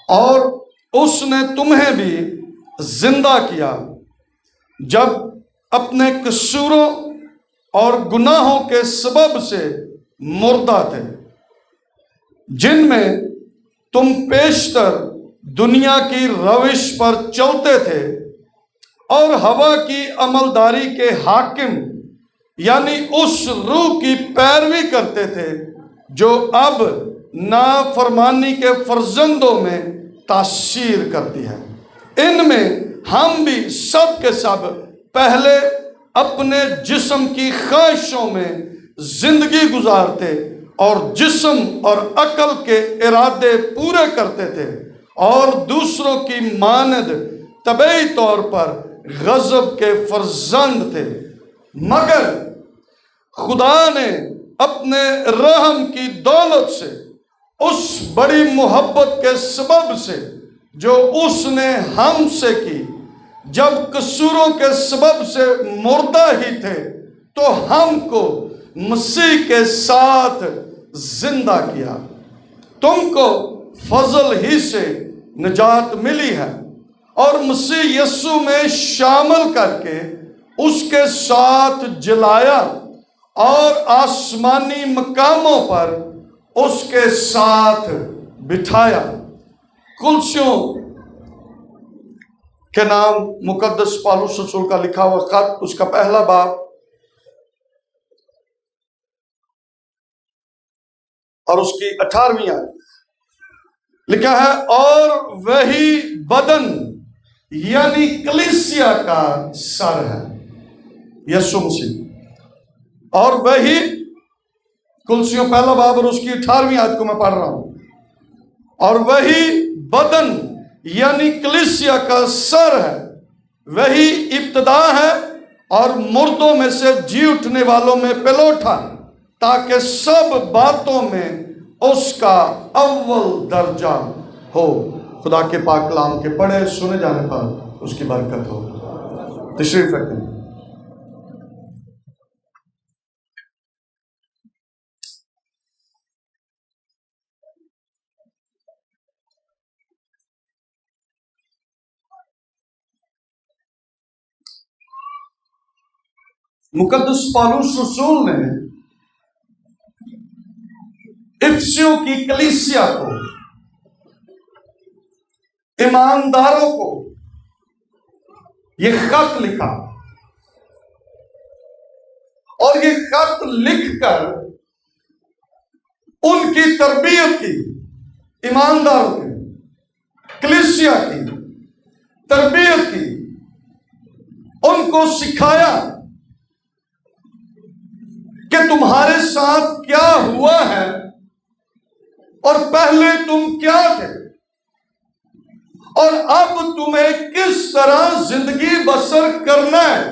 اور اس نے تمہیں بھی زندہ کیا جب اپنے قصوروں اور گناہوں کے سبب سے مردہ تھے، جن میں تم پیشتر دنیا کی روش پر چلتے تھے اور ہوا کی عملداری کے حاکم یعنی اس روح کی پیروی کرتے تھے جو اب نافرمانی کے فرزندوں میں تاثیر کرتی ہے۔ ان میں ہم بھی سب کے سب پہلے اپنے جسم کی خواہشوں میں زندگی گزارتے اور جسم اور عقل کے ارادے پورے کرتے تھے، اور دوسروں کی مانند طبعی طور پر غضب کے فرزند تھے۔ مگر خدا نے اپنے رحم کی دولت سے، اس بڑی محبت کے سبب سے جو اس نے ہم سے کی، جب قصوروں کے سبب سے مردہ ہی تھے تو ہم کو مسیح کے ساتھ زندہ کیا۔ تم کو فضل ہی سے نجات ملی ہے اور مسیح یسوع میں شامل کر کے اس کے ساتھ جلایا اور آسمانی مقاموں پر اس کے ساتھ بٹھایا۔ کلسیوں کے نام مقدس پالوس رسول کا لکھا ہوا خط، اس کا پہلا باب اور اس کی 18ویں آیت لکھا ہے، اور وہی بدن یعنی کلیسیا کا سر ہے، یسوع مسیح۔ اور وہی کلسیوں پہلا باب اور اس کی 18ویں آیت کو میں پڑھ رہا ہوں، اور وہی بدن یعنی کلیسیا کا سر ہے، وہی ابتدا ہے اور مردوں میں سے جی اٹھنے والوں میں پلوٹا، تاکہ سب باتوں میں اس کا اول درجہ ہو۔ خدا کے پاک کلام کے پڑھے سنے جانے پر اس کی برکت ہو۔ تشریف رکھیں۔ مقدس پالوس رسول نے افسیوں کی کلیسیا کو، ایمانداروں کو یہ خط لکھا، اور یہ خط لکھ کر ان کی تربیت کی، ایمانداروں کی، کلیسیا کی تربیت کی، ان کو سکھایا کہ تمہارے ساتھ کیا ہوا ہے اور پہلے تم کیا تھے، اور اب تمہیں کس طرح زندگی بسر کرنا ہے۔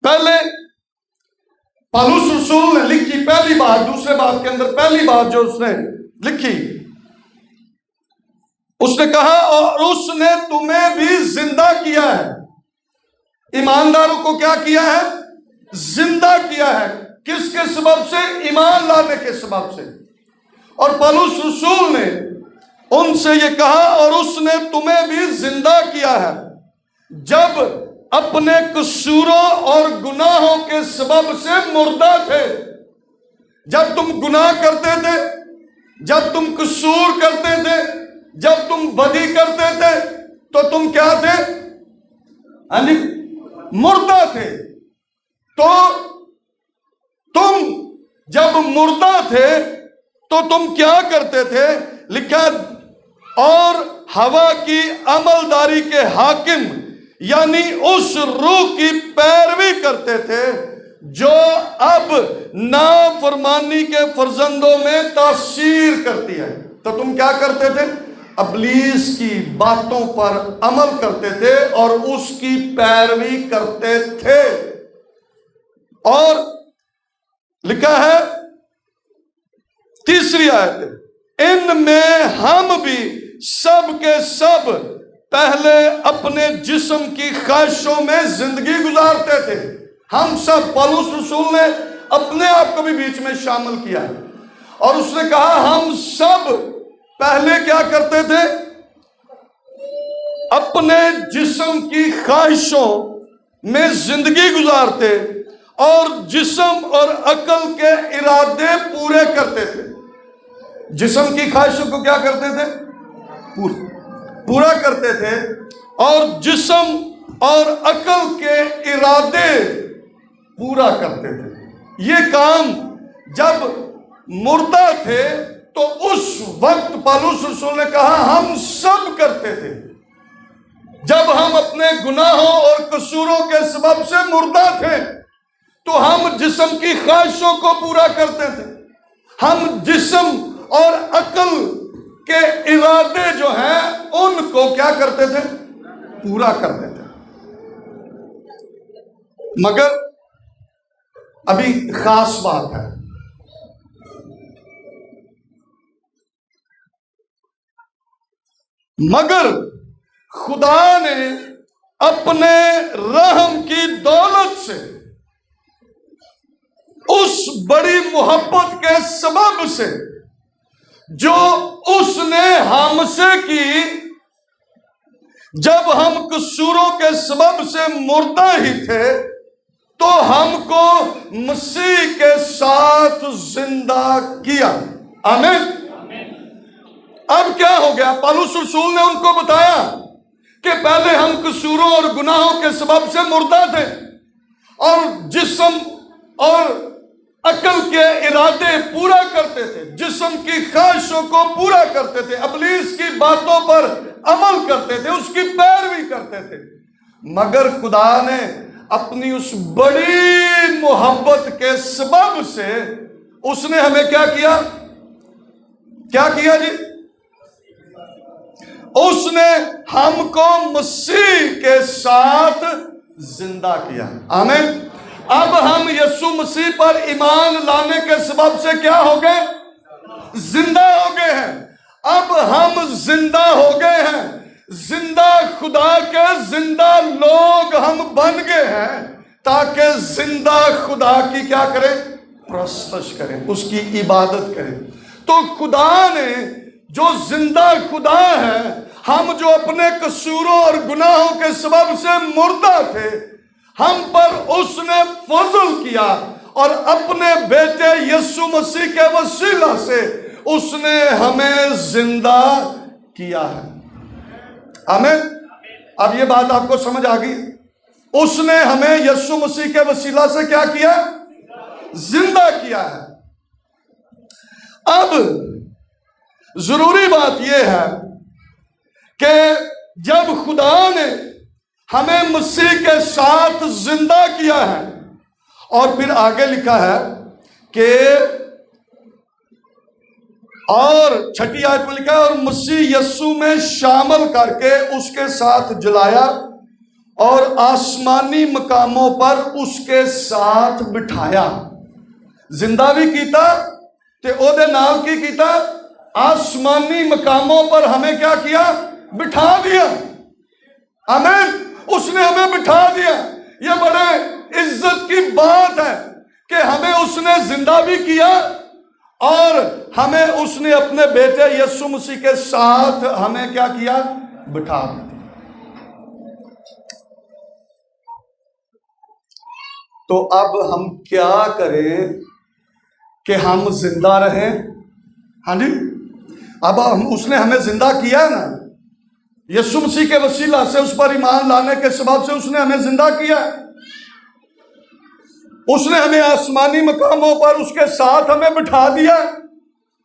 پہلے پالوس رسول نے لکھی پہلی بات، دوسرے بات کے اندر پہلی بات جو اس نے لکھی، اس نے کہا اور اس نے تمہیں بھی زندہ کیا ہے۔ ایمانداروں کو کیا کیا ہے؟ زندہ کیا ہے۔ کس کے سبب سے؟ ایمان لانے کے سبب سے۔ اور پالوس رسول نے ان سے یہ کہا اور اس نے تمہیں بھی زندہ کیا ہے جب اپنے قصوروں اور گناہوں کے سبب سے مردہ تھے۔ جب تم گناہ کرتے تھے، جب تم قصور کرتے تھے، جب تم بدی کرتے تھے تو تم کیا تھے؟ مردہ تھے۔ تو تم جب مردہ تھے تو تم کیا کرتے تھے؟ لکھا، اور ہوا کی عملداری کے حاکم یعنی اس روح کی پیروی کرتے تھے جو اب نافرمانی کے فرزندوں میں تاثیر کرتی ہے۔ تو تم کیا کرتے تھے؟ ابلیس کی باتوں پر عمل کرتے تھے اور اس کی پیروی کرتے تھے۔ اور لکھا ہے تیسری آیت، ان میں ہم بھی سب کے سب پہلے اپنے جسم کی خواہشوں میں زندگی گزارتے تھے. ہم سب، پولس رسول نے اپنے آپ کو بھی بیچ میں شامل کیا ہے اور اس نے کہا ہم سب پہلے کیا کرتے تھے؟ اپنے جسم کی خواہشوں میں زندگی گزارتے اور جسم اور عقل کے ارادے پورے کرتے تھے. جسم کی خواہشوں کو کیا کرتے تھے؟ پورا کرتے تھے اور جسم اور عقل کے ارادے پورا کرتے تھے. یہ کام جب مردہ تھے تو اس وقت پولس رسول نے کہا ہم سب کرتے تھے. جب ہم اپنے گناہوں اور قصوروں کے سبب سے مردہ تھے تو ہم جسم کی خواہشوں کو پورا کرتے تھے. ہم جسم اور عقل کے ارادے جو ہیں ان کو کیا کرتے تھے؟ پورا کرتے تھے. مگر ابھی خاص بات ہے، مگر خدا نے اپنے رحم کی دولت سے اس بڑی محبت کے سبب سے جو اس نے ہم سے کی، جب ہم قصوروں کے سبب سے مردہ ہی تھے تو ہم کو مسیح کے ساتھ زندہ کیا. آمین. اب کیا ہو گیا؟ پولس رسول نے ان کو بتایا کہ پہلے ہم قصوروں اور گناہوں کے سبب سے مردہ تھے اور جسم اور عقل کے ارادے پورا کرتے تھے، جسم کی خواہشوں کو پورا کرتے تھے، ابلیس کی باتوں پر عمل کرتے تھے، اس کی پیروی کرتے تھے. مگر خدا نے اپنی اس بڑی محبت کے سبب سے اس نے ہمیں کیا کیا؟ کیا کیا جی؟ اس نے ہم کو مسیح کے ساتھ زندہ کیا. آمین. اب ہم یسوع مسیح پر ایمان لانے کے سبب سے کیا ہو گئے؟ زندہ ہو گئے ہیں. اب ہم زندہ ہو گئے ہیں، زندہ خدا کے زندہ لوگ ہم بن گئے ہیں تاکہ زندہ خدا کی کیا کریں؟ پرستش کریں، اس کی عبادت کریں. تو خدا نے جو زندہ خدا ہے، ہم جو اپنے قصوروں اور گناہوں کے سبب سے مردہ تھے، ہم پر اس نے فضل کیا اور اپنے بیٹے یسوع مسیح کے وسیلہ سے اس نے ہمیں زندہ کیا ہے. آمین. اب یہ بات آپ کو سمجھ آ گئی؟ اس نے ہمیں یسوع مسیح کے وسیلہ سے کیا کیا؟ زندہ کیا ہے. اب ضروری بات یہ ہے کہ جب خدا نے ہمیں مسیح کے ساتھ زندہ کیا ہے، اور پھر آگے لکھا ہے کہ اور 6 آیت میں لکھا ہے اور مسیح یسوع میں شامل کر کے اس کے ساتھ جلایا اور آسمانی مقاموں پر اس کے ساتھ بٹھایا. زندہ بھی کیتا تے او دے نال کی کیتا؟ آسمانی مقاموں پر ہمیں کیا کیا؟ بٹھا دیا. آمین. اس نے ہمیں بٹھا دیا. یہ بڑے عزت کی بات ہے کہ ہمیں اس نے زندہ بھی کیا اور ہمیں اس نے اپنے بیٹے یسوع مسیح کے ساتھ ہمیں کیا کیا؟ بٹھا دیا. تو اب ہم کیا کریں کہ ہم زندہ رہیں؟ ہاں جی. اب اس نے ہمیں زندہ کیا نا، یسوع مسیح کے وسیلہ سے، اس پر ایمان لانے کے سبب سے اس نے ہمیں زندہ کیا. اس نے ہمیں آسمانی مقاموں پر اس کے ساتھ ہمیں بٹھا دیا.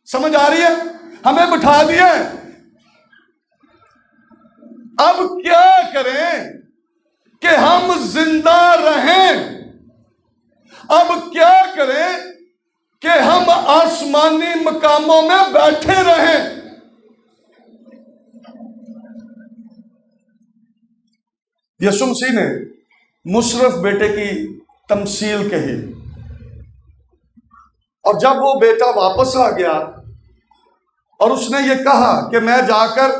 سمجھ آ رہی ہے؟ ہمیں بٹھا دیا. اب کیا کریں کہ ہم زندہ رہیں؟ اب کیا کریں کہ ہم آسمانی مقاموں میں بیٹھے رہیں؟ یسوع مسیح نے مشرف بیٹے کی تمثیل کہی اور جب وہ بیٹا واپس آ گیا اور اس نے یہ کہا کہ میں جا کر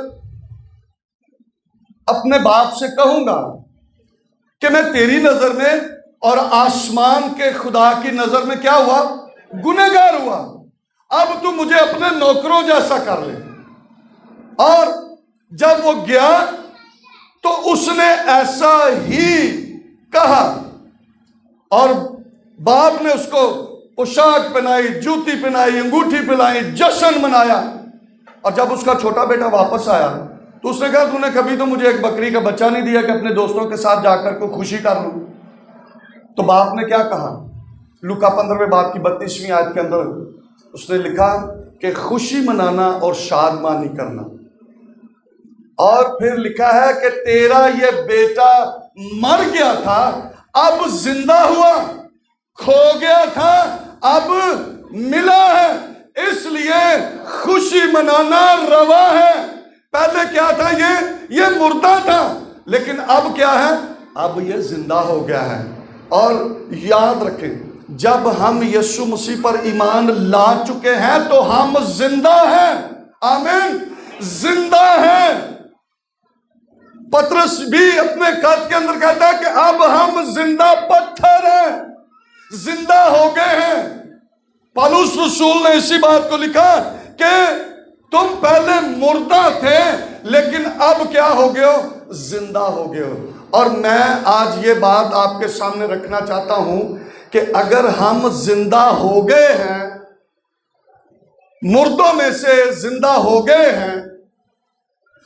اپنے باپ سے کہوں گا کہ میں تیری نظر میں اور آسمان کے خدا کی نظر میں کیا ہوا؟ گنہگار ہوا، اب تو مجھے اپنے نوکروں جیسا کر لے۔ اور جب وہ گیا تو اس نے ایسا ہی کہا، اور باپ نے اس کو پوشاک پہنائی، جوتی پہنائی، انگوٹھی پہنائی، جشن منایا۔ اور جب اس کا چھوٹا بیٹا واپس آیا تو اس نے کہا تو نے کبھی تو مجھے ایک بکری کا بچہ نہیں دیا کہ اپنے دوستوں کے ساتھ جا کر کوئی خوشی کر لوں۔ تو باپ نے کیا کہا؟ لوکا 15 باب کی 32ویں آیت کے اندر اس نے لکھا کہ خوشی منانا اور شادمانی کرنا۔ اور پھر لکھا ہے کہ تیرا یہ بیٹا مر گیا تھا اب زندہ ہوا، کھو گیا تھا اب ملا ہے، اس لیے خوشی منانا روا ہے۔ پہلے کیا تھا؟ یہ مردہ تھا، لیکن اب کیا ہے؟ اب یہ زندہ ہو گیا ہے۔ اور یاد رکھیں، جب ہم یسوع مسیح پر ایمان لا چکے ہیں تو ہم زندہ ہیں۔ آمین، زندہ ہیں۔ پترس بھی اپنے خط کے اندر کہتا ہے کہ اب ہم زندہ پتھر ہیں، زندہ ہو گئے ہیں۔ پالوس رسول نے اسی بات کو لکھا کہ تم پہلے مردہ تھے لیکن اب کیا ہو گئے ہو؟ زندہ ہو گئے ہو۔ اور میں آج یہ بات آپ کے سامنے رکھنا چاہتا ہوں کہ اگر ہم زندہ ہو گئے ہیں، مردوں میں سے زندہ ہو گئے ہیں،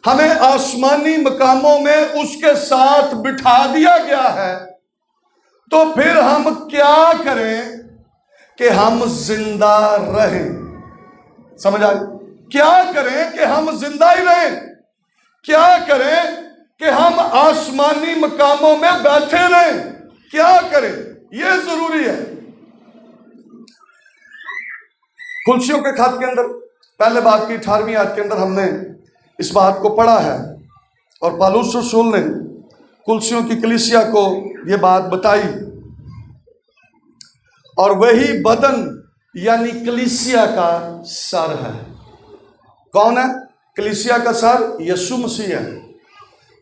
ہمیں آسمانی مقاموں میں اس کے ساتھ بٹھا دیا گیا ہے، تو پھر ہم کیا کریں کہ ہم زندہ رہیں؟ سمجھ آئی؟ کیا کریں کہ ہم زندہ ہی رہیں؟ کیا کریں کہ ہم آسمانی مقاموں میں بیٹھے رہیں؟ کیا کریں؟ یہ ضروری ہے۔ کلسیوں کے خط کے اندر پہلے باب کی 18ویں آیت کے اندر ہم نے اس بات کو پڑھا ہے، اور پالوس رسول نے کلسیوں کی کلیسیا کو یہ بات بتائی، اور وہی بدن یعنی کلیسیا کا سر ہے۔ کون ہے کلیسیا کا سر؟ یسوع مسیح ہے۔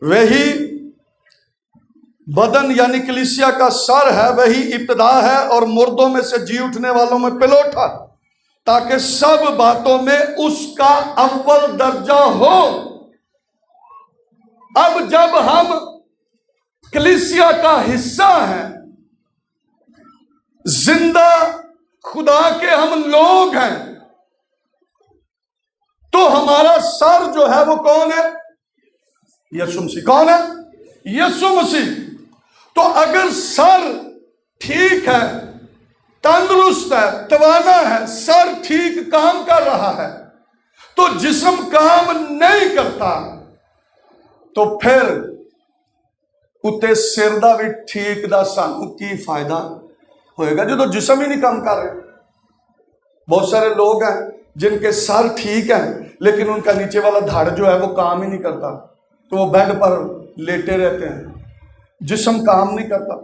وہی بدن یعنی کلیسیا کا سر ہے، وہی ابتدا ہے اور مردوں میں سے جی اٹھنے والوں میں پلوٹا، تاکہ سب باتوں میں اس کا اول درجہ ہو۔ اب جب ہم کلیسیا کا حصہ ہیں، زندہ خدا کے ہم لوگ ہیں، تو ہمارا سر جو ہے وہ کون ہے؟ یسوع مسیح۔ کون ہے؟ یسوع مسیح۔ تو اگر سر ٹھیک ہے، تندرست ہے، توانا ہے، سر ٹھیک کام کر رہا ہے، تو جسم کام نہیں کرتا، تو پھر اتے سر دا بھی ٹھیک دا سانو کی فائدہ ہوئے گا جو جسم ہی نہیں کام کر رہے۔ بہت سارے لوگ ہیں جن کے سر ٹھیک ہیں لیکن ان کا نیچے والا دھڑ جو ہے وہ کام ہی نہیں کرتا، تو وہ بیڈ پر لیٹے رہتے ہیں، جسم کام نہیں کرتا۔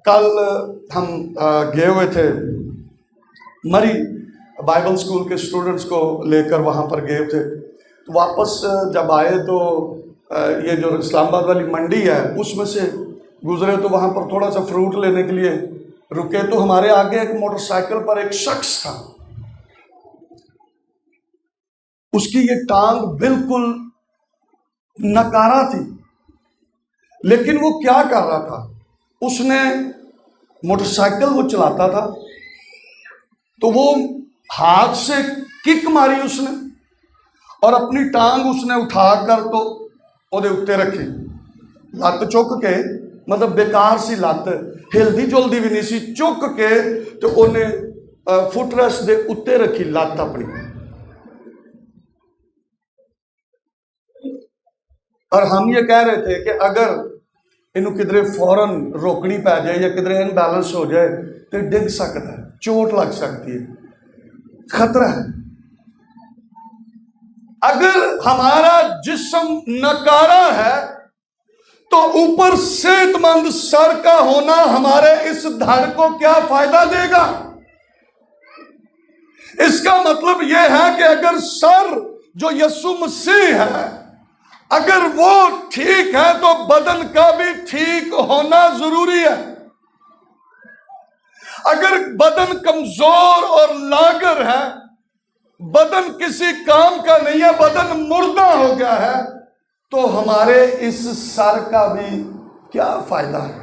کل ہم گئے ہوئے تھے مری بائبل اسکول کے اسٹوڈنٹس کو لے کر، وہاں پر گئے تھے، تو واپس جب آئے تو یہ جو اسلام آباد والی منڈی ہے اس میں سے گزرے، تو وہاں پر تھوڑا سا فروٹ لینے کے لیے رکے، تو ہمارے آگے ایک موٹر سائیکل پر ایک شخص تھا، اس کی یہ ٹانگ بالکل نکارا تھی، لیکن وہ کیا کر رہا تھا؟ اس نے موٹر سائیکل وہ چلاتا تھا تو وہ ہاتھ سے کک ماری اس نے، اور اپنی ٹانگ اس نے اٹھا کر تو وہ اتے رکھی، لت چک کے، مطلب بیکار سی لت، ہلدی جلدی بھی نہیں سی، چک کے تو انہیں فٹ ریسٹ دے اتے رکھی لت اپنی۔ اور ہم یہ کہہ رہے تھے کہ اگر انہوں کدھر فوراً روکنی پہ جائے یا کدھر ان بیلنس ہو جائے تو ڈگ سکتا ہے، چوٹ لگ سکتی ہے، خطرہ ہے۔ اگر ہمارا جسم نکارا ہے تو اوپر صحت مند سر کا ہونا ہمارے اس دھڑ کو کیا فائدہ دے گا؟ اس کا مطلب یہ ہے کہ اگر سر جو یسوع مسیح ہے اگر وہ ٹھیک ہے تو بدن کا بھی ٹھیک ہونا ضروری ہے. اگر بدن کمزور اور لاغر ہے، بدن کسی کام کا نہیں ہے، بدن مردہ ہو گیا ہے، تو ہمارے اس سر کا بھی کیا فائدہ ہے؟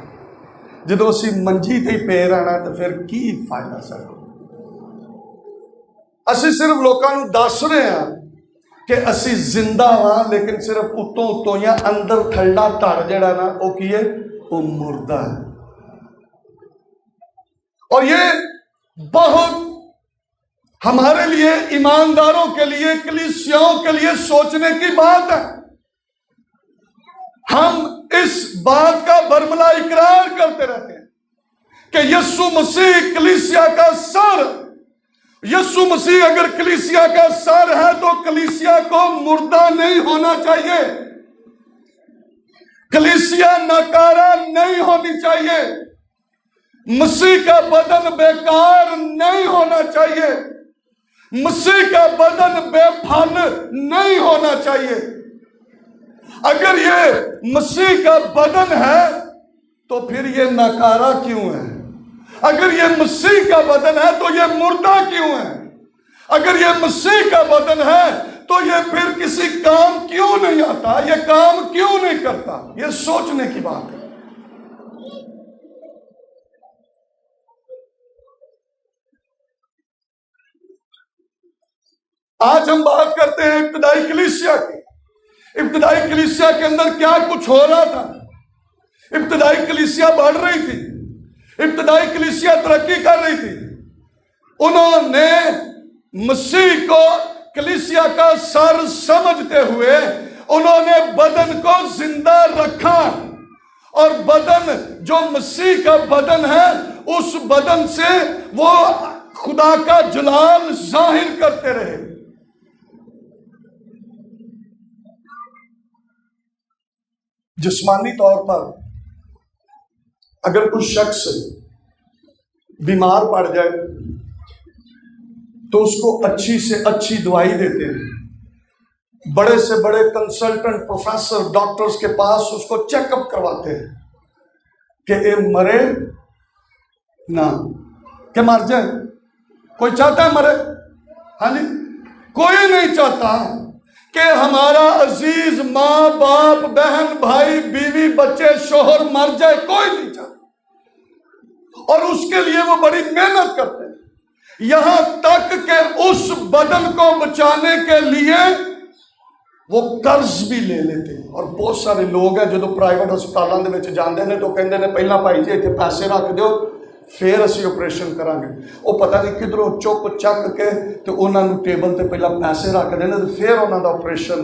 جدو اسی منجی تے پے رہنا تو پھر کی فائدہ سر؟ اسی صرف لوگوں کو دس رہے ہیں کہ اسی زندہ ہاں، لیکن صرف اتوں یا اندر تھلڑا تڑ جڑا نا وہ کی ہے، وہ مردہ ہے. اور یہ بہت ہمارے لیے، ایمانداروں کے لیے، کلیسیاؤں کے لیے سوچنے کی بات ہے. ہم اس بات کا برملا اقرار کرتے رہتے ہیں کہ یسوع مسیح کلیسیا کا سر. یسوع مسیح اگر کلیسیا کا سر ہے تو کلیسیا کو مردہ نہیں ہونا چاہیے، کلیسیا ناکارہ نہیں ہونی چاہیے، مسیح کا بدن بیکار نہیں ہونا چاہیے، مسیح کا بدن بے پھل نہیں ہونا چاہیے. اگر یہ مسیح کا بدن ہے تو پھر یہ ناکارہ کیوں ہے؟ اگر یہ مسیح کا بدن ہے تو یہ مردہ کیوں ہے؟ اگر یہ مسیح کا بدن ہے تو یہ پھر کسی کام کیوں نہیں آتا؟ یہ کام کیوں نہیں کرتا؟ یہ سوچنے کی بات ہے. آج ہم بات کرتے ہیں ابتدائی کلیسیا کی. ابتدائی کلیسیا کے اندر کیا کچھ ہو رہا تھا؟ ابتدائی کلیسیا بڑھ رہی تھی، ابتدائی کلیسیا ترقی کر رہی تھی. انہوں نے مسیح کو کلیسیا کا سر سمجھتے ہوئے انہوں نے بدن کو زندہ رکھا، اور بدن جو مسیح کا بدن ہے اس بدن سے وہ خدا کا جلال ظاہر کرتے رہے. جسمانی طور پر اگر کوئی شخص بیمار پڑ جائے تو اس کو اچھی سے اچھی دوائی دیتے ہیں، بڑے سے بڑے کنسلٹنٹ پروفیسر ڈاکٹرز کے پاس اس کو چیک اپ کرواتے ہیں کہ اے مرے نہ، کہ مر جائے. کوئی چاہتا ہے مرے؟ ہاں جی، کوئی نہیں چاہتا کہ ہمارا عزیز ماں باپ بہن بھائی بیوی بچے شوہر مر جائے، کوئی نہیں چاہتا. اور اس کے لیے وہ بڑی محنت کرتے ہیں، یہاں تک کہ اس بدن کو بچانے کے لیے وہ قرض بھی لے لیتے ہیں. اور بہت سارے لوگ ہیں جو پرائیویٹ ہسپتالوں دے وچ جاندے نے تو کہندے نے پہلا بھائی جی اتنے پیسے رکھ دیو پھر اسی آپریشن کریں گے. وہ پتہ نہیں کدھروں چک چک کے تو انہوں نے ٹیبل تے پہلا پیسے رکھ دینے تو پھر انہوں کا آپریشن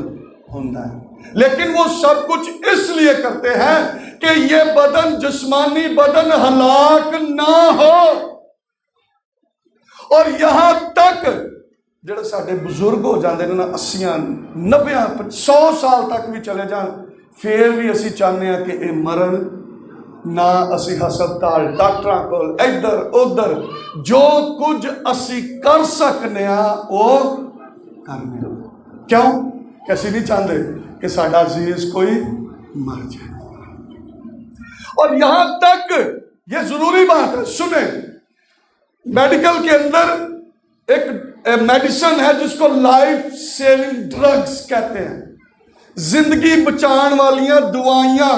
ہوتا ہے. لیکن وہ سب کچھ اس لیے کرتے ہیں کہ یہ بدن، جسمانی بدن ہلاک نہ ہو. اور یہاں تک جڑے ساڈے بزرگ ہو جاندے نے 80 90 100 سال تک بھی چلے جان، پھر بھی اسی چاہتے ہیں کہ یہ مرن نہ. اسی ہسپتال ڈاکٹراں کول ادھر ادھر جو کچھ اسی کر سکنے وہ کرنے. کیوں کہ اسی نہیں چاہتے کہ ساڈا عزیز کوئی مر جائے. اور یہاں تک یہ ضروری بات ہے، سنیں، میڈیکل کے اندر ایک میڈیسن ہے جس کو لائف سیونگ ڈرگز کہتے ہیں، زندگی بچان والیاں دوائیاں.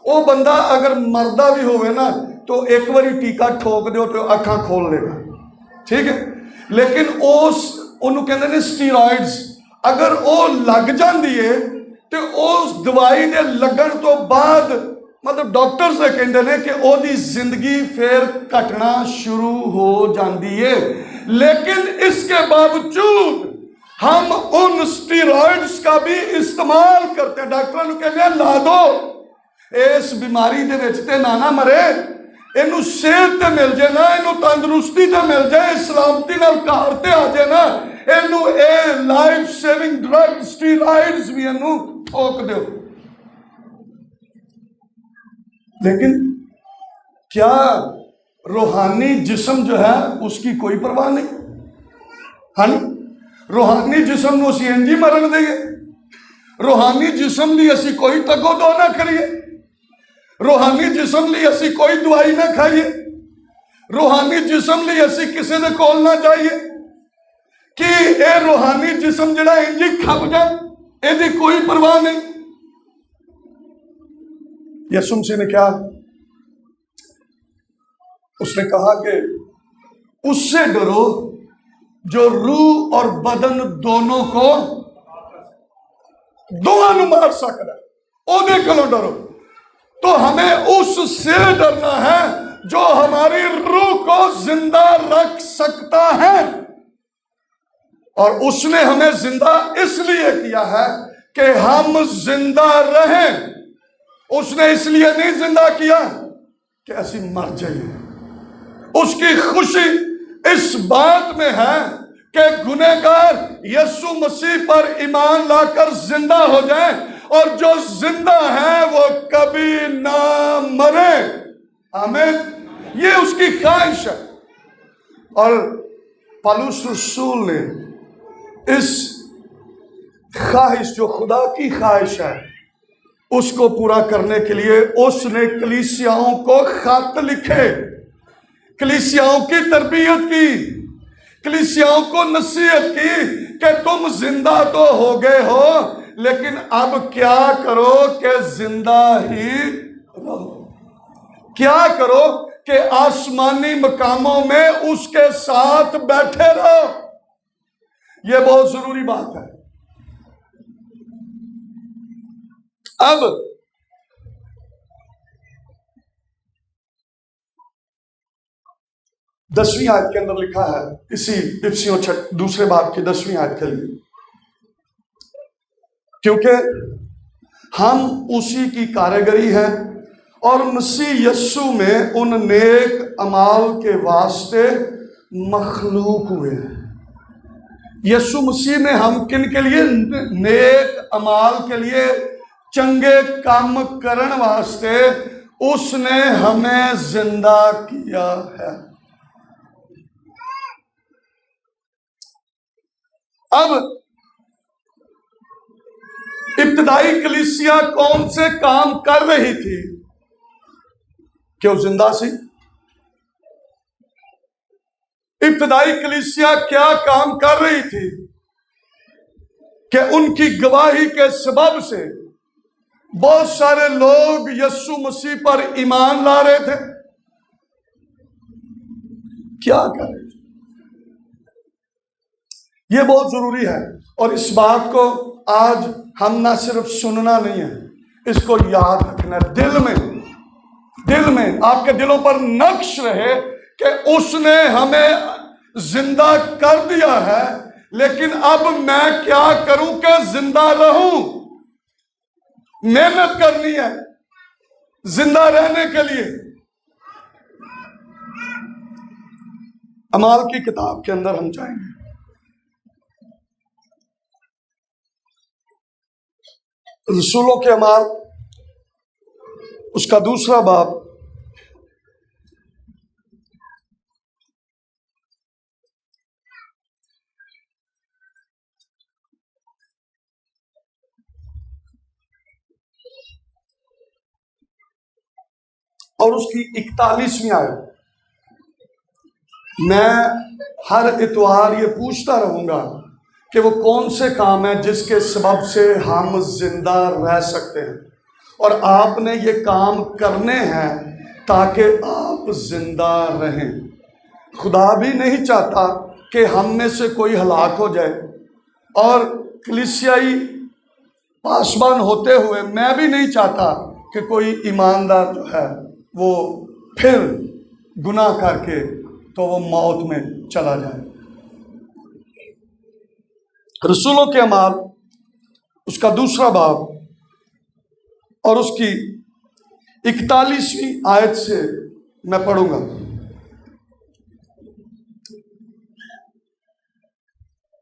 وہ بندہ اگر مردہ بھی ہوئے نا تو ایک باری ٹیکا ٹھوک دیو تو اکھاں کھول لے گا، ٹھیک ہے. لیکن انہوں کہتے ہیں سٹیرائڈز، اگر وہ لگ جاندی ہے تو اس دوائی دے لگن تو بعد مطلب ڈاکٹرز نے کہتے ہیں کہ وہ دی زندگی پھر کٹنا شروع ہو جاندی ہے. لیکن اس کے باوجود ہم ان سٹیرائڈز کا بھی استعمال کرتے ہیں. ڈاکٹروں نے کہتے ہیں لا دو اس بیماری دے وچ تے نہ مرے، اینو صحت تے مل جائے نا، اینو تندرستی تے مل جائے، سلامتی نال گھر تے آ جائے نا، اینو اے لائف سیونگ ڈرگ سٹیرائڈز بھی اینو ٹھوک دیو. لیکن کیا روحانی جسم جو ہے اس کی کوئی پرواہ نہیں؟ ہاں روحانی جسم نو اسی انجی مرن دے گے. روحانی جسم لی اسی کوئی تگو دو نہ کریے، روحانی جسم لی اسی کوئی دوائی نہ کھائیے، روحانی جسم لی اسی کسی دے کول نہ جائیے کہ اے روحانی جسم جڑا انجی کھپ جائے، اے دی کوئی پرواہ نہیں۔ یسوع مسیح نے کیا، اس نے کہا کہ اس سے ڈرو جو روح اور بدن دونوں کو دونوں مار سکتا ہے، او دے کلو ڈرو۔ تو ہمیں اس سے ڈرنا ہے جو ہماری روح کو زندہ رکھ سکتا ہے، اور اس نے ہمیں زندہ اس لیے کیا ہے کہ ہم زندہ رہیں۔ اس نے اس لیے نہیں زندہ کیا کہ اسی مر جائیں۔ اس کی خوشی اس بات میں ہے کہ گنہگار یسوع مسیح پر ایمان لا کر زندہ ہو جائیں، اور جو زندہ ہے وہ کبھی نہ مرے۔ آمین۔ یہ اس کی خواہش ہے، اور پالوس رسول نے اس خواہش جو خدا کی خواہش ہے اس کو پورا کرنے کے لیے اس نے کلیسیاؤں کو خط لکھے، کلیسیاؤں کی تربیت کی، کلیسیاؤں کو نصیحت کی کہ تم زندہ تو ہو گئے ہو، لیکن اب کیا کرو کہ زندہ ہی رہو، کیا کرو کہ آسمانی مقاموں میں اس کے ساتھ بیٹھے رہو۔ یہ بہت ضروری بات ہے۔ اب دسویں آیت کے اندر لکھا ہے، اسی افسیوں دوسرے باب کی 10ویں آیت کے لیے، کیونکہ ہم اسی کی کارگری ہیں اور مسیح یسوع میں ان نیک اعمال کے واسطے مخلوق ہوئے ہیں۔ یسوع مسیح نے ہم کن کے لیے؟ نیک اعمال کے لیے، چنگے کام کرن واسطے اس نے ہمیں زندہ کیا ہے۔ اب ابتدائی کلیسیا کون سے کام کر رہی تھی کہ وہ زندہ سی؟ ابتدائی کلیسیا کیا کام کر رہی تھی کہ ان کی گواہی کے سبب سے بہت سارے لوگ یسوع مسیح پر ایمان لا رہے تھے؟ کیا کر رہے تھے؟ یہ بہت ضروری ہے، اور اس بات کو آج ہم نہ صرف سننا نہیں ہے، اس کو یاد رکھنا ہے، دل میں آپ کے دلوں پر نقش رہے کہ اس نے ہمیں زندہ کر دیا ہے، لیکن اب میں کیا کروں کہ زندہ رہوں؟ محنت کرنی ہے زندہ رہنے کے لیے۔ اعمال کی کتاب کے اندر ہم جائیں گے، رسولوں کے اعمال اس کا 2 باب، اور اس کی 41ویں آیت۔ میں ہر اتوار یہ پوچھتا رہوں گا کہ وہ کون سے کام ہیں جس کے سبب سے ہم زندہ رہ سکتے ہیں، اور آپ نے یہ کام کرنے ہیں تاکہ آپ زندہ رہیں۔ خدا بھی نہیں چاہتا کہ ہم میں سے کوئی ہلاک ہو جائے، اور کلیسیائی پاسبان ہوتے ہوئے میں بھی نہیں چاہتا کہ کوئی ایماندار جو ہے وہ پھر گناہ کر کے تو وہ موت میں چلا جائے۔ رسولوں کے اعمال اس کا 2 باب اور اس کی 41ویں آیت سے میں پڑھوں گا۔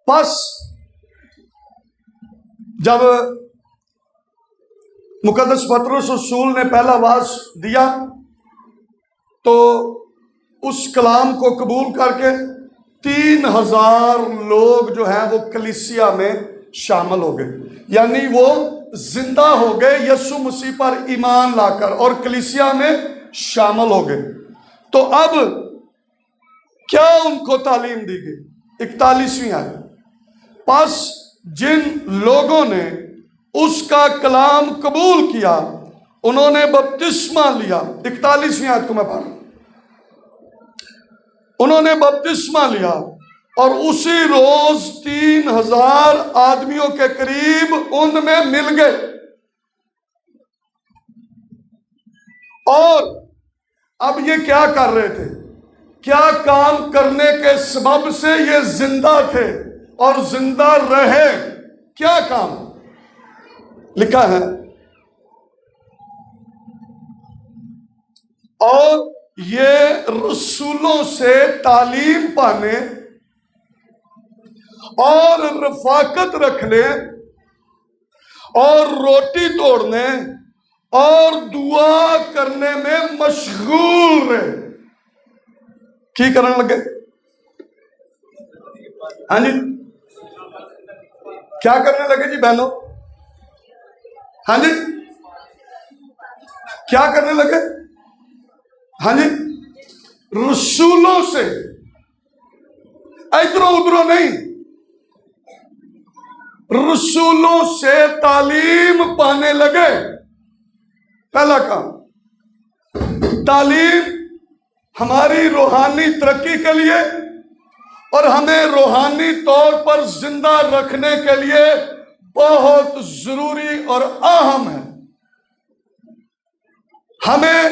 پس جب مقدس پطرس رسول نے پہلا واعظ دیا تو اس کلام کو قبول کر کے 3000 لوگ جو ہیں وہ کلیسیا میں شامل ہو گئے، یعنی وہ زندہ ہو گئے یسوع مسیح پر ایمان لا کر اور کلیسیا میں شامل ہو گئے۔ تو اب کیا ان کو تعلیم دی گئی؟ 41ویں آیت، پس جن لوگوں نے اس کا کلام قبول کیا انہوں نے بپتسمہ لیا۔ 41ویں آیت کو میں پڑھ رہا ہوں۔ انہوں نے بپتسمہ لیا اور اسی روز 3000 آدمیوں کے قریب ان میں مل گئے، اور اب یہ کیا کر رہے تھے؟ کیا کام کرنے کے سبب سے یہ زندہ تھے اور زندہ رہے؟ کیا کام لکھا ہے؟ اور یہ رسولوں سے تعلیم پانے اور رفاقت رکھنے اور روٹی توڑنے اور دعا کرنے میں مشغول رہے۔ کی کرنے لگے؟ ہاں جی، کیا کرنے لگے جی بہنوں؟ ہاں جی، کیا کرنے لگے؟ ہاں جی، رسولوں سے، ادھروں ادھروں نہیں، رسولوں سے تعلیم پانے لگے۔ پہلا کام، تعلیم ہماری روحانی ترقی کے لیے اور ہمیں روحانی طور پر زندہ رکھنے کے لیے بہت ضروری اور اہم ہے۔ ہمیں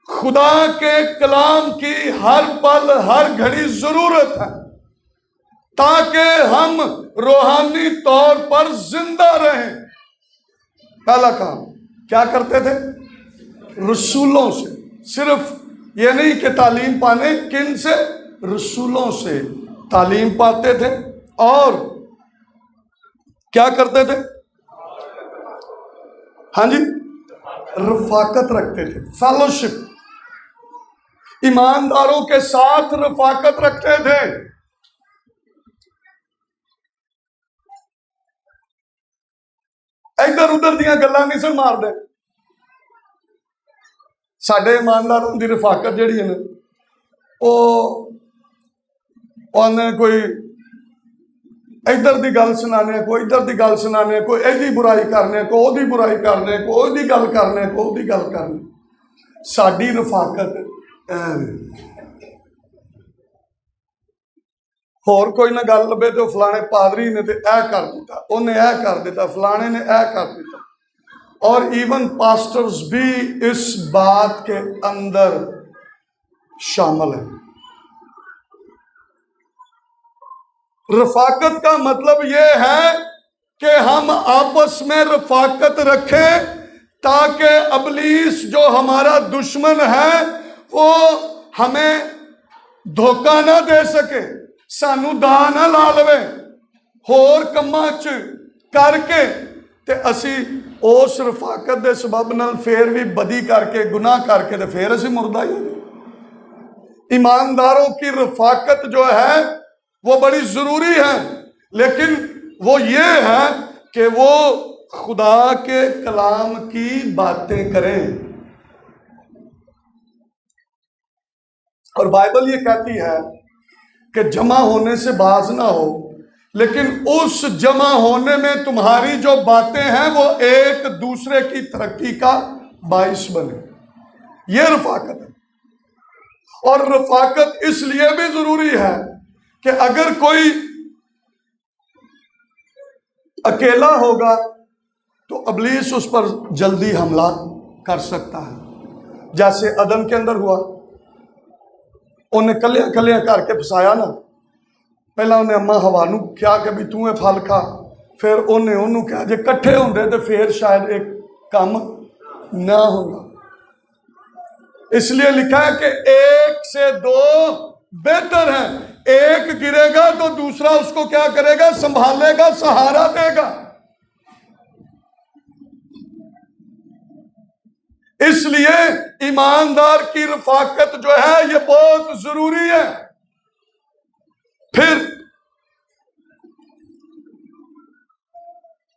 خدا کے کلام کی ہر پل ہر گھڑی ضرورت ہے تاکہ ہم روحانی طور پر زندہ رہیں۔ پہلا کام کیا کرتے تھے؟ رسولوں سے، صرف یہ نہیں کہ تعلیم پانے، کن سے؟ رسولوں سے تعلیم پاتے تھے، اور کیا کرتے تھے؟ ہاں جی، رفاقت رکھتے تھے، فیلوشپ، ایمانداروں کے ساتھ رفاقت رکھتے تھے۔ ادھر ادھر دیا گلاں نہیں سن مار دے۔ ساڈے ایمانداروں دی رفاقت جہی ہے نا، وہ کوئی ادھر دی گل سنانے، کوئی ادھر دی گل سنانے، کوئی ایدی برائی کرنے، کوئی او دی برائی کرنے، کوئی دی گل کرنے، کوئی دی گل کرنے۔ ساڈی رفاقت اور کوئی نہ گل لبے تو فلانے پادری نے تے اے کر دیتا، انہیں اے کر دیتا، فلانے نے اے کر دیتا، اور ایون پاسٹرز بھی اس بات کے اندر شامل ہیں۔ رفاقت کا مطلب یہ ہے کہ ہم آپس میں رفاقت رکھیں تاکہ ابلیس جو ہمارا دشمن ہے وہ ہمیں دھوکہ نہ دے سکے، سانو دا نہ لا لوے، ہور کماں چ کر کے تے اسی اس رفاقت دے سبب نال پھر بھی بدی کر کے گناہ کر کے تے پھر اسی مردہ ہی۔ ایمانداروں کی رفاقت جو ہے وہ بڑی ضروری ہے، لیکن وہ یہ ہے کہ وہ خدا کے کلام کی باتیں کریں۔ اور بائبل یہ کہتی ہے کہ جمع ہونے سے باز نہ ہو، لیکن اس جمع ہونے میں تمہاری جو باتیں ہیں وہ ایک دوسرے کی ترقی کا باعث بنے۔ یہ رفاقت ہے، اور رفاقت اس لیے بھی ضروری ہے کہ اگر کوئی اکیلا ہوگا تو ابلیس اس پر جلدی حملہ کر سکتا ہے، جیسے عدن کے اندر ہوا۔ انہیں کلیاں کلیاں کر کے پھسایا نا، پہلا انہیں اما ہوا نو کیا کہ بھی توں پھل کھا، پھر انہیں انہوں کہا جے کٹھے ہوندے تو پھر شاید ایک کام نہ ہوگا۔ اس لیے لکھا ہے کہ ایک سے دو بہتر ہیں، ایک گرے گا تو دوسرا اس کو کیا کرے گا؟ سنبھالے گا، سہارا دے گا۔ اس لیے ایماندار کی رفاقت جو ہے یہ بہت ضروری ہے۔ پھر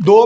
2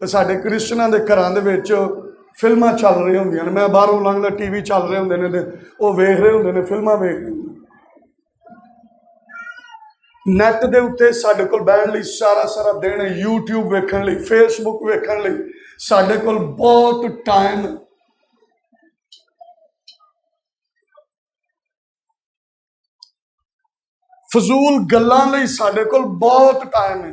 ਤੇ ਸਾਡੇ ਕ੍ਰਿਸਚਨਾਂ ਦੇ ਘਰਾਂ ਦੇ ਵਿੱਚ ਫਿਲਮਾਂ ਚੱਲ ਰਹੀਆਂ ਹੁੰਦੀਆਂ ਨੇ। ਮੈਂ ਬਾਹਰੋਂ ਲੰਘਦਾ ਟੀਵੀ ਚੱਲ ਰਹੇ ਹੁੰਦੇ ਨੇ ਤੇ ਉਹ ਵੇਖ ਰਹੇ ਹੁੰਦੇ ਨੇ, ਫਿਲਮਾਂ ਵੇਖ ਰਹੇ ਹੁੰਦੇ। ਨੈਟ ਦੇ ਉੱਤੇ ਸਾਡੇ ਕੋਲ ਬਹਿਣ ਲਈ ਸਾਰਾ ਦਿਨ YouTube ਵੇਖਣ ਲਈ, Facebook ਵੇਖਣ ਲਈ ਸਾਡੇ ਕੋਲ ਬਹੁਤ ਟਾਈਮ ਹੈ। ਫਜ਼ੂਲ ਗੱਲਾਂ ਲਈ ਸਾਡੇ ਕੋਲ ਬਹੁਤ ਟਾਈਮ ਹੈ।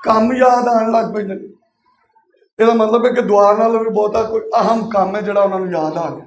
ਕੰਮ ਯਾਦ ਆਉਣ ਲੱਗ ਪੈਂਦੇ। ਇਹਦਾ ਮਤਲਬ ਹੈ ਕਿ ਦੁਆ ਨਾਲ ਵੀ ਬਹੁਤਾ ਕੋਈ ਅਹਿਮ ਕੰਮ ਹੈ ਜਿਹੜਾ ਉਹਨਾਂ ਨੂੰ ਯਾਦ ਆ ਗਿਆ।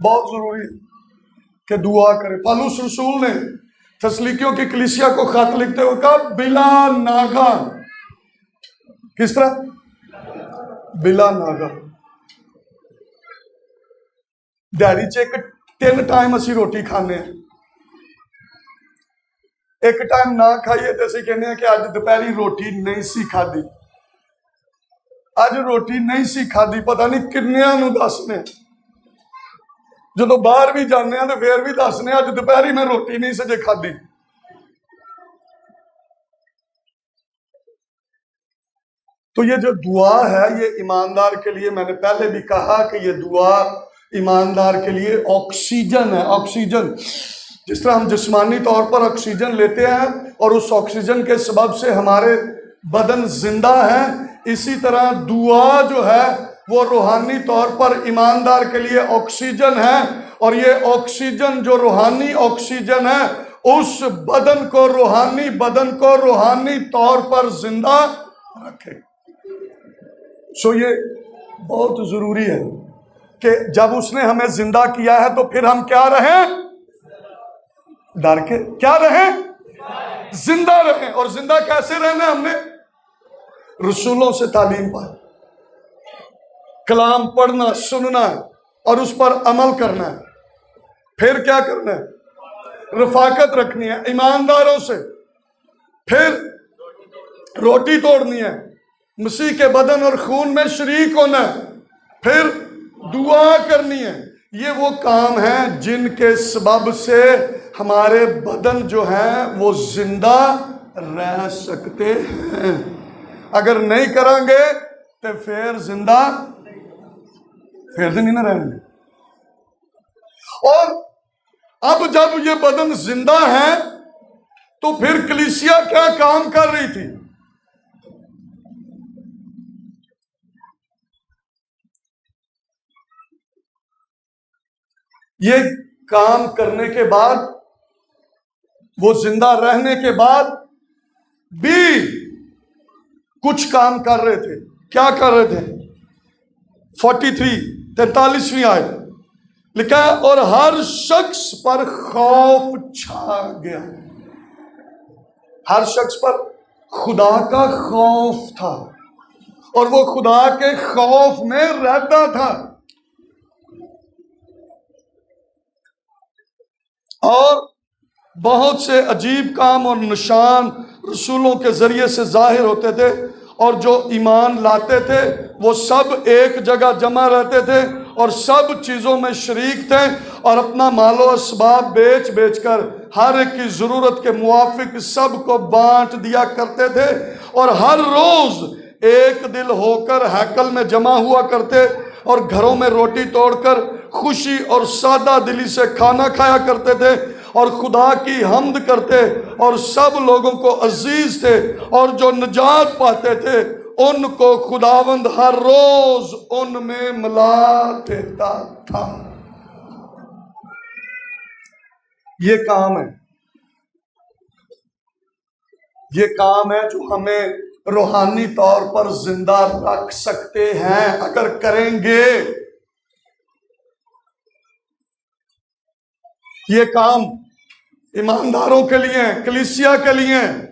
بہت ضروری ہے کہ دعا کرے. پالوس رسول نے تسلیکیوں کی کلیسیا کو خط لکھتے ہوئے کہا بلا ناغا. کس طرح؟ بلا ناغا. دیہڑی چ تین ٹائم اسی روٹی کھانے ہیں. ایک ٹائم نہ کھائیے تو اسی کہنے ہیں کہ اج دوپہری روٹی نہیں سی کھادی. اج روٹی نہیں سی کھادی پتہ نہیں کنیاں نو دسنے. جدو باہر بھی جانے ہیں تو پھر بھی دسنے اج دوپہری میں روٹی نہیں سجے کھادی. تو یہ جو دعا ہے یہ ایماندار کے لیے، میں نے پہلے بھی کہا کہ یہ دعا ایماندار کے لیے آکسیجن ہے. آکسیجن جس طرح ہم جسمانی طور پر آکسیجن لیتے ہیں اور اس آکسیجن کے سبب سے ہمارے بدن زندہ ہیں، اسی طرح دعا جو ہے وہ روحانی طور پر ایماندار کے لیے آکسیجن ہے. اور یہ آکسیجن جو روحانی آکسیجن ہے اس بدن کو روحانی طور پر زندہ رکھے. سو یہ بہت ضروری ہے کہ جب اس نے ہمیں زندہ کیا ہے تو پھر ہم کیا رہیں؟ ڈر کے کیا رہیں؟ زندہ رہیں. اور زندہ کیسے رہنا؟ ہم نے رسولوں سے تعلیم پائی، کلام پڑھنا سننا اور اس پر عمل کرنا ہے. پھر کیا کرنا ہے؟ رفاقت رکھنی ہے ایمانداروں سے. پھر روٹی توڑنی ہے، مسیح کے بدن اور خون میں شریک ہونا ہے. پھر دعا کرنی ہے. یہ وہ کام ہیں جن کے سبب سے ہمارے بدن جو ہیں وہ زندہ رہ سکتے ہیں. اگر نہیں کریں گے تو پھر زندہ پھر تو نہیں نہ رہیں گے. اور اب جب یہ بدن زندہ ہے تو پھر کلیسیا کیا کام کر رہی تھی؟ یہ کام کرنے کے بعد، وہ زندہ رہنے کے بعد بھی کچھ کام کر رہے تھے. کیا کر رہے تھے؟ 43 آیت لکھا ہے اور ہر شخص پر خوف چھا گیا. ہر شخص پر خدا کا خوف تھا اور وہ خدا کے خوف میں رہتا تھا. اور بہت سے عجیب کام اور نشان رسولوں کے ذریعے سے ظاہر ہوتے تھے، اور جو ایمان لاتے تھے وہ سب ایک جگہ جمع رہتے تھے اور سب چیزوں میں شریک تھے اور اپنا مال و اسباب بیچ بیچ کر ہر ایک کی ضرورت کے موافق سب کو بانٹ دیا کرتے تھے. اور ہر روز ایک دل ہو کر ہیکل میں جمع ہوا کرتے اور گھروں میں روٹی توڑ کر خوشی اور سادہ دلی سے کھانا کھایا کرتے تھے اور خدا کی حمد کرتے، اور سب لوگوں کو عزیز تھے. اور جو نجات پاتے تھے ان کو خداوند ہر روز ان میں ملا دیتا تھا. یہ کام ہے، یہ کام ہے جو ہمیں روحانی طور پر زندہ رکھ سکتے ہیں اگر کریں گے. یہ کام ایمانداروں کے لیے ہیں، کلیسیا کے لیے ہیں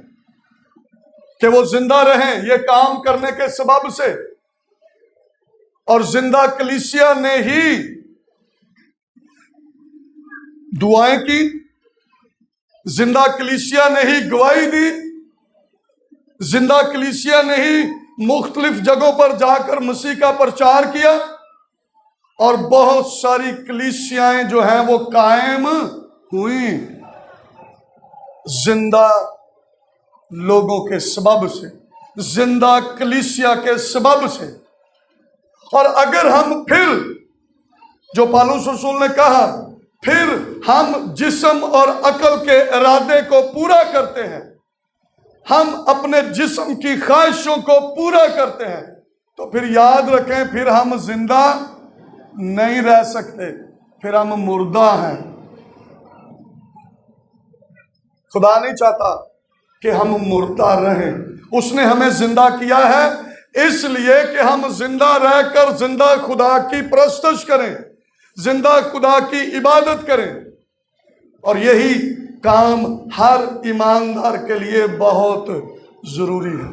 کہ وہ زندہ رہیں یہ کام کرنے کے سبب سے. اور زندہ کلیسیا نے ہی دعائیں کی، زندہ کلیسیا نے ہی گواہی دی، زندہ کلیسیا نے ہی مختلف جگہوں پر جا کر مسیح کا پرچار کیا. اور بہت ساری کلیسیاں جو ہیں وہ قائم ہوئی زندہ لوگوں کے سبب سے، زندہ کلیسیا کے سبب سے. اور اگر ہم پھر جو پالوس رسول نے کہا پھر ہم جسم اور عقل کے ارادے کو پورا کرتے ہیں، ہم اپنے جسم کی خواہشوں کو پورا کرتے ہیں، تو پھر یاد رکھیں پھر ہم زندہ نہیں رہ سکتے، پھر ہم مردہ ہیں. خدا نہیں چاہتا کہ ہم مردہ رہیں. اس نے ہمیں زندہ کیا ہے اس لیے کہ ہم زندہ رہ کر زندہ خدا کی پرستش کریں. زندہ خدا کی عبادت کریں، اور یہی کام ہر ایماندار کے لیے بہت ضروری ہے۔